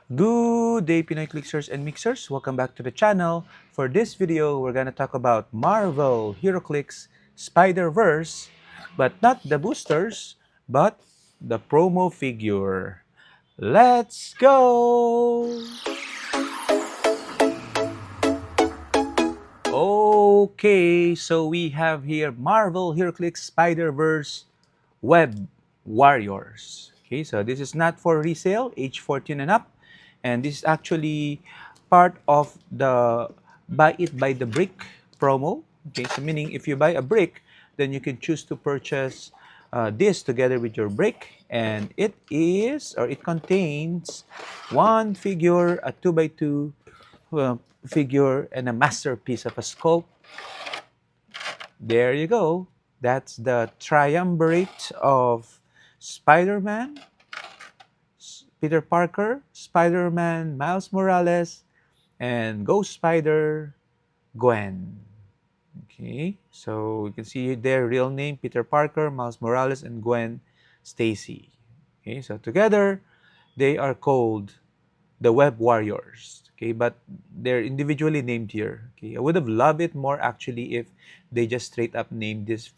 Good day, Pinoy Clicksers and Mixers. Welcome back to the channel. For this video, we're gonna talk about Marvel Heroclix Spider-Verse, but not the boosters, but the promo figure. Let's go! Okay, so we have here Marvel Heroclix Spider-Verse Web Warriors. Okay, so this is not for resale, age 14 and up. And this is actually part of the buy it by the brick promo. Okay, so meaning if you buy a brick, then you can choose to purchase this together with your brick. And it contains one figure, a 2x2 figure, and a masterpiece of a sculpt. There you go. That's the triumvirate of Spider-Man, Peter Parker, Spider-Man, Miles Morales, and Ghost Spider, Gwen. Okay, so you can see their real name, Peter Parker, Miles Morales, and Gwen Stacy. Okay, so together, they are called the Web Warriors. Okay, but they're individually named here. Okay, I would have loved it more actually if they just straight up named this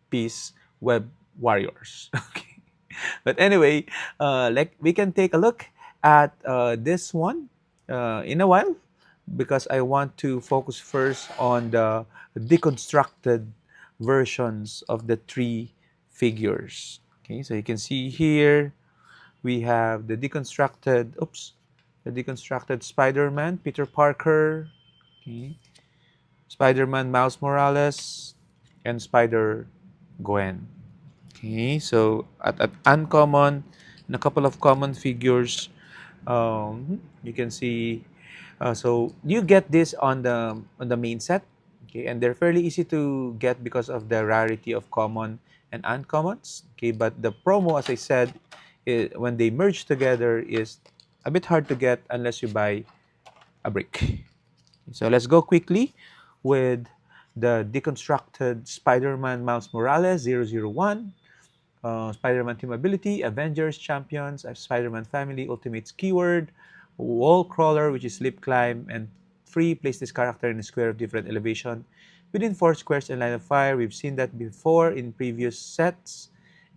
piece Web Warriors. Okay, but anyway, like we can take a look at this one in a while because I want to focus first on the deconstructed versions of the three figures. Okay, so you can see here we have the deconstructed Spider-Man, Peter Parker, okay, Spider-Man, Miles Morales, and Spider-Gwen. Okay, so at uncommon, and a couple of common figures, you can see. So you get this on the main set, okay, and they're fairly easy to get because of the rarity of common and uncommons. Okay, but the promo, as I said, when they merge together, is a bit hard to get unless you buy a brick. So let's go quickly with the deconstructed Spider-Man Miles Morales 001. Spider-Man Team Ability, Avengers, Champions, Spider-Man Family, Ultimates Keyword, Wall Crawler, which is Lip Climb, and free. Place this character in a square of different elevation within 4 squares in line of fire. We've seen that before in previous sets.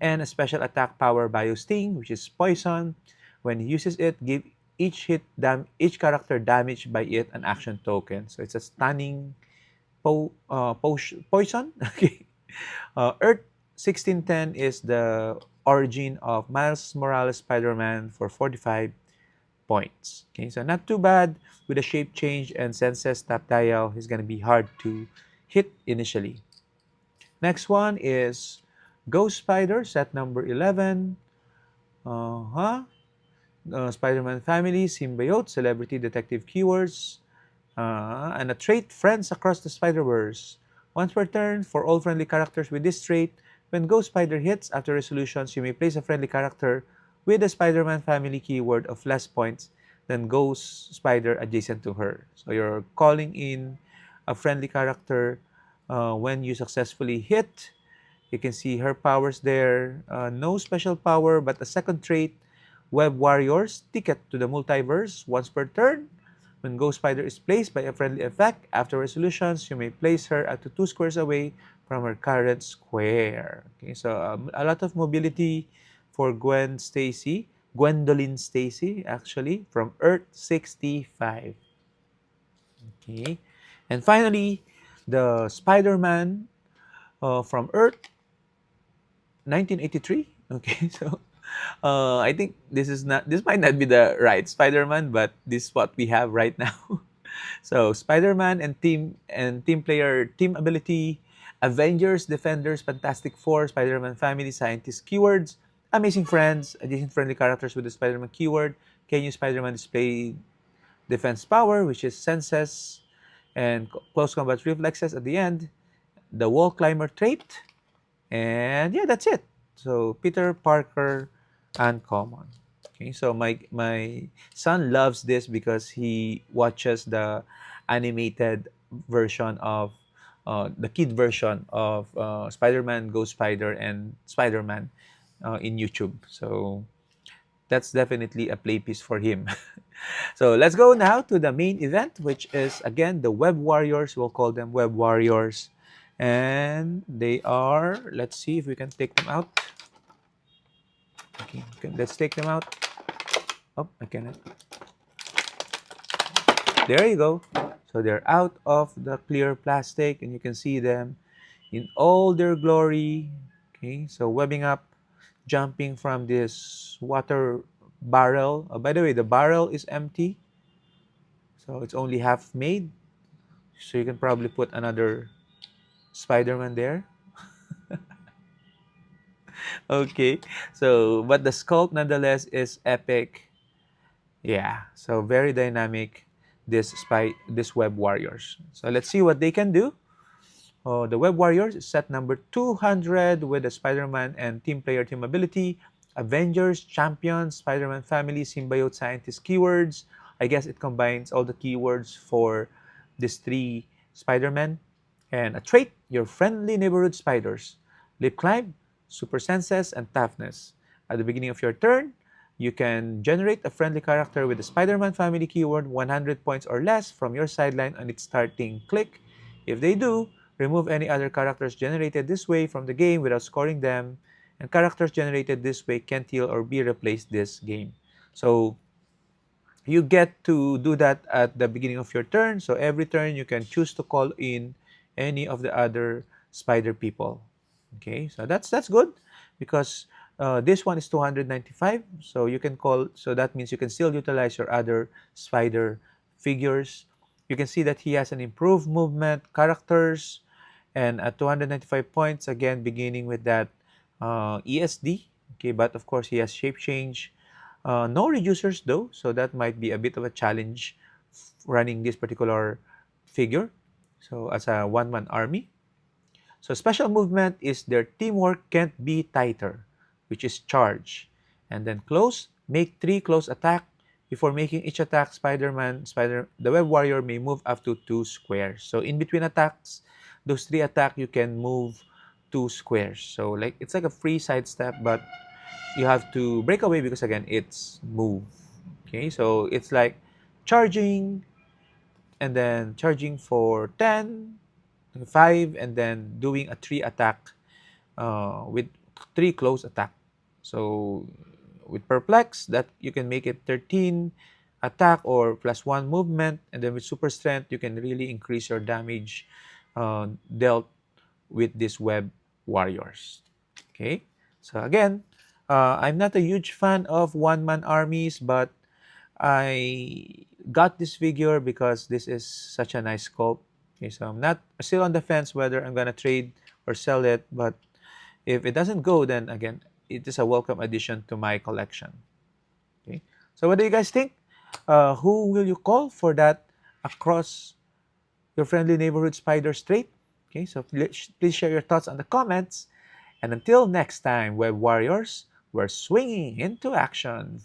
And a special attack power Bio Sting, which is Poison. When he uses it, give each character damaged by it an action token. So it's a stunning poison. Okay. Earth 1610 is the origin of Miles Morales Spider-Man for 45 points. Okay, so not too bad. With a shape change and senses tap dial, he's gonna be hard to hit initially. Next one is Ghost Spider, set number 11. Uh-huh. Spider-Man Family, Symbiote, Celebrity Detective Keywords, and a trait, Friends Across the Spider-Verse. Once per turn, for all friendly characters with this trait, when Ghost Spider hits, after resolutions, you may place a friendly character with a Spider-Man Family keyword of less points than Ghost Spider adjacent to her. So you're calling in a friendly character when you successfully hit. You can see her powers there. No special power, but a second trait, Web Warriors, Ticket to the Multiverse, once per turn. When Ghost Spider is placed by a friendly effect, after resolutions, you may place her at 2 squares away from her current square. Okay, so a lot of mobility for Gwendolyn Stacy, actually, from Earth 65. Okay, and finally, the Spider-Man from Earth 1983. Okay, so I think this might not be the right Spider-Man, but this is what we have right now. So Spider-Man and team player team ability, Avengers, Defenders, Fantastic Four, Spider-Man Family, Scientist keywords, Amazing Friends, adjacent friendly characters with the Spider-Man keyword. Can use Spider-Man display defense power, which is senses and close combat reflexes at the end. The wall climber trait, and yeah, that's it. So Peter Parker uncommon. Okay, so my son loves this because he watches the animated version of the kid version of Spider-Man, Ghost Spider, and Spider-Man in YouTube. So that's definitely a play piece for him. So let's go now to the main event, which is again the Web Warriors. We'll call them Web Warriors. And they are, let's see if we can take them out. Okay, let's take them out. Oh, I cannot. There you go. So they're out of the clear plastic and you can see them in all their glory. Okay, so webbing up, jumping from this water barrel. Oh, by the way, the barrel is empty. So it's only half made. So you can probably put another Spider-Man there. Okay, so but the sculpt nonetheless is epic. Yeah, so very dynamic. This Web Warriors. So let's see what they can do. The Web Warriors is set number 200 with the Spider-Man and team player team ability, Avengers, Champions, Spider-Man family, symbiote, scientist keywords. I guess it combines all the keywords for these three Spider-Man. And a trait, your friendly neighborhood spiders. Lip climb, super senses, and toughness. At the beginning of your turn, you can generate a friendly character with the Spider-Man family keyword 100 points or less from your sideline on its starting click. If they do, remove any other characters generated this way from the game without scoring them, and characters generated this way can't heal or be replaced this game. So you get to do that at the beginning of your turn. So every turn you can choose to call in any of the other spider people. Okay, so that's good because this one is 295. So you can call. So that means you can still utilize your other spider figures. You can see that he has an improved movement, characters, and at 295 points again, beginning with that ESD. Okay, but of course he has shape change. No reducers though, so that might be a bit of a challenge running this particular figure. So as a one-man army. So special movement is their teamwork can't be tighter, which is charge. And then close, make 3 close attack. Before making each attack, the Web Warrior may move up to 2 squares. So in between attacks, those 3 attacks, you can move 2 squares. So like it's like a free sidestep, but you have to break away because again it's move. Okay, so it's like charging and then charging for 10, 5, and then doing a 3 attack with 3 close attack. So with perplex, that you can make it 13 attack or +1 movement, and then with super strength you can really increase your damage dealt with these Web Warriors. Okay, so again, I'm not a huge fan of one-man armies, but I got this figure because this is such a nice sculpt. Okay, so I'm not still on the fence whether I'm gonna trade or sell it, but if it doesn't go, then again, it is a welcome addition to my collection. Okay, so what do you guys think? Who will you call for that across your friendly neighborhood spider trait? Okay, so please share your thoughts on the comments. And until next time, Web Warriors, we're swinging into action.